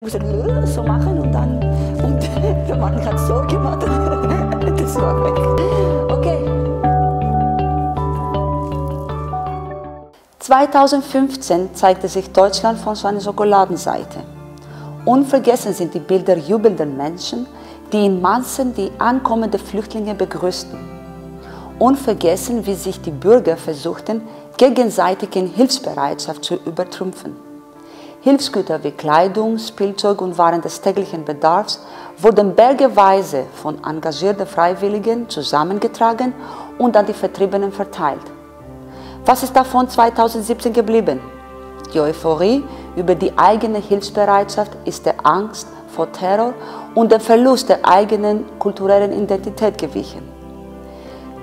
Ich musste so machen und der Mann hat so gemacht. Das war weg. Okay. 2015 zeigte sich Deutschland von seiner Schokoladenseite. Unvergessen sind die Bilder jubelnder Menschen, die in Massen die ankommenden Flüchtlinge begrüßten. Unvergessen, wie sich die Bürger versuchten, gegenseitig in Hilfsbereitschaft zu übertrumpfen. Hilfsgüter wie Kleidung, Spielzeug und Waren des täglichen Bedarfs wurden bergeweise von engagierten Freiwilligen zusammengetragen und an die Vertriebenen verteilt. Was ist davon 2017 geblieben? Die Euphorie über die eigene Hilfsbereitschaft ist der Angst vor Terror und dem Verlust der eigenen kulturellen Identität gewichen.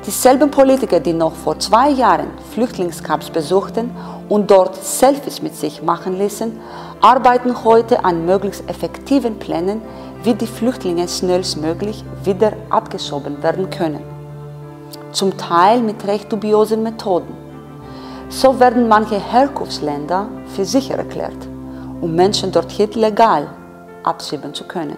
Dieselben Politiker, die noch vor 2 Jahren Flüchtlingscamps besuchten und dort Selfies mit sich machen ließen, arbeiten heute an möglichst effektiven Plänen, wie die Flüchtlinge schnellstmöglich wieder abgeschoben werden können. Zum Teil mit recht dubiosen Methoden. So werden manche Herkunftsländer für sicher erklärt, um Menschen dorthin legal abschieben zu können.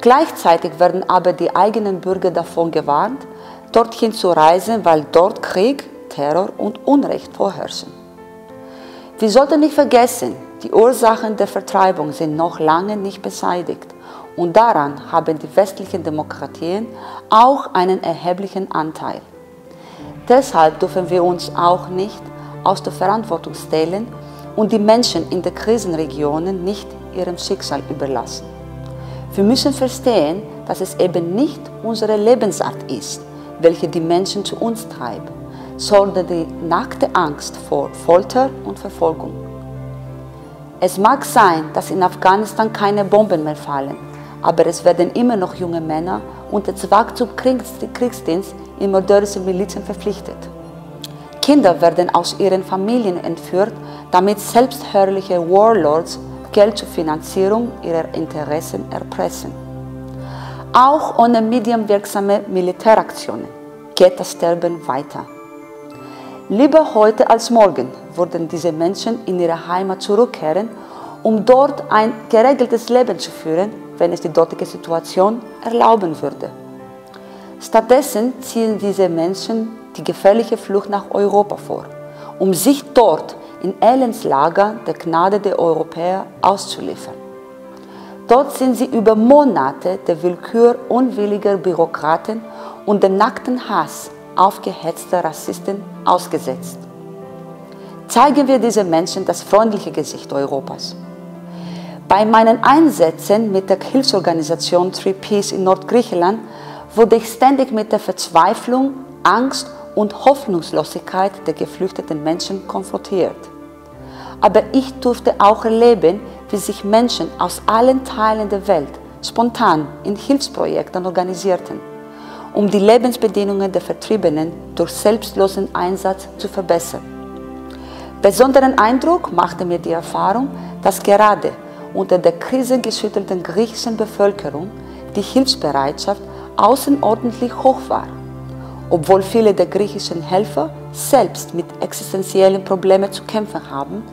Gleichzeitig werden aber die eigenen Bürger davon gewarnt, dorthin zu reisen, weil dort Krieg, Terror und Unrecht vorherrschen. Wir sollten nicht vergessen, die Ursachen der Vertreibung sind noch lange nicht beseitigt und daran haben die westlichen Demokratien auch einen erheblichen Anteil. Deshalb dürfen wir uns auch nicht aus der Verantwortung stehlen und die Menschen in den Krisenregionen nicht ihrem Schicksal überlassen. Wir müssen verstehen, dass es eben nicht unsere Lebensart ist, welche die Menschen zu uns treibt, sondern die nackte Angst vor Folter und Verfolgung. Es mag sein, dass in Afghanistan keine Bomben mehr fallen, aber es werden immer noch junge Männer unter Zwang zum Kriegsdienst in mörderischen Milizen verpflichtet. Kinder werden aus ihren Familien entführt, damit selbstherrliche Warlords Geld zur Finanzierung ihrer Interessen erpressen. Auch ohne medienwirksame Militäraktionen geht das Sterben weiter. Lieber heute als morgen würden diese Menschen in ihre Heimat zurückkehren, um dort ein geregeltes Leben zu führen, wenn es die dortige Situation erlauben würde. Stattdessen ziehen diese Menschen die gefährliche Flucht nach Europa vor, um sich dort in Elendslager der Gnade der Europäer auszuliefern. Dort sind sie über Monate der Willkür unwilliger Bürokraten und dem nackten Hass aufgehetzter Rassisten ausgesetzt. Zeigen wir diesen Menschen das freundliche Gesicht Europas. Bei meinen Einsätzen mit der Hilfsorganisation Three Peace in Nordgriechenland wurde ich ständig mit der Verzweiflung, Angst und Hoffnungslosigkeit der geflüchteten Menschen konfrontiert. Aber ich durfte auch erleben, wie sich Menschen aus allen Teilen der Welt spontan in Hilfsprojekten organisierten, um die Lebensbedingungen der Vertriebenen durch selbstlosen Einsatz zu verbessern. Besonderen Eindruck machte mir die Erfahrung, dass gerade unter der krisengeschüttelten griechischen Bevölkerung die Hilfsbereitschaft außerordentlich hoch war. Obwohl viele der griechischen Helfer selbst mit existenziellen Problemen zu kämpfen haben,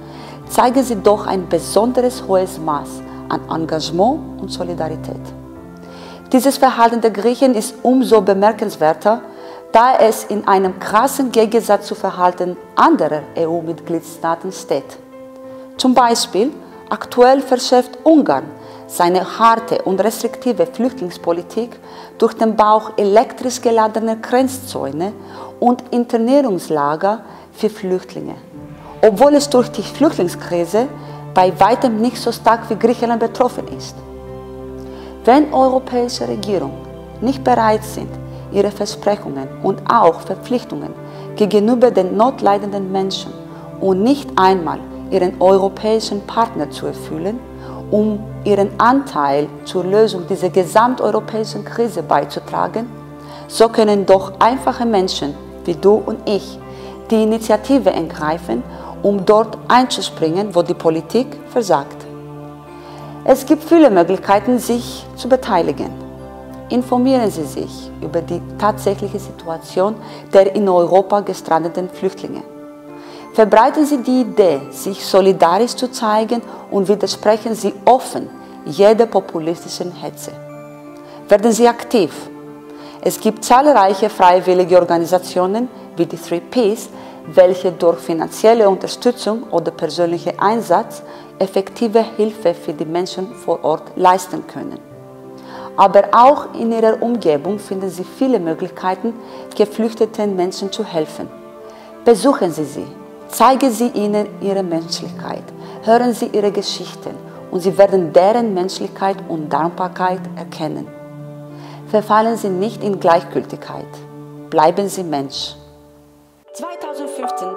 zeigen sie doch ein besonderes hohes Maß an Engagement und Solidarität. Dieses Verhalten der Griechen ist umso bemerkenswerter, da es in einem krassen Gegensatz zu Verhalten anderer EU-Mitgliedstaaten steht. Zum Beispiel aktuell verschärft Ungarn seine harte und restriktive Flüchtlingspolitik durch den Bau elektrisch geladener Grenzzäune und Internierungslager für Flüchtlinge, obwohl es durch die Flüchtlingskrise bei weitem nicht so stark wie Griechenland betroffen ist. Wenn europäische Regierungen nicht bereit sind, ihre Versprechungen und auch Verpflichtungen gegenüber den notleidenden Menschen und nicht einmal ihren europäischen Partner zu erfüllen, um ihren Anteil zur Lösung dieser gesamteuropäischen Krise beizutragen, so können doch einfache Menschen wie du und ich die Initiative ergreifen, um dort einzuspringen, wo die Politik versagt. Es gibt viele Möglichkeiten, sich zu beteiligen. Informieren Sie sich über die tatsächliche Situation der in Europa gestrandeten Flüchtlinge. Verbreiten Sie die Idee, sich solidarisch zu zeigen und widersprechen Sie offen jeder populistischen Hetze. Werden Sie aktiv. Es gibt zahlreiche freiwillige Organisationen wie die 3Ps, welche durch finanzielle Unterstützung oder persönlichen Einsatz effektive Hilfe für die Menschen vor Ort leisten können. Aber auch in ihrer Umgebung finden Sie viele Möglichkeiten, geflüchteten Menschen zu helfen. Besuchen Sie sie, zeigen Sie ihnen ihre Menschlichkeit, hören Sie ihre Geschichten und Sie werden deren Menschlichkeit und Dankbarkeit erkennen. Verfallen Sie nicht in Gleichgültigkeit, bleiben Sie Mensch. 2015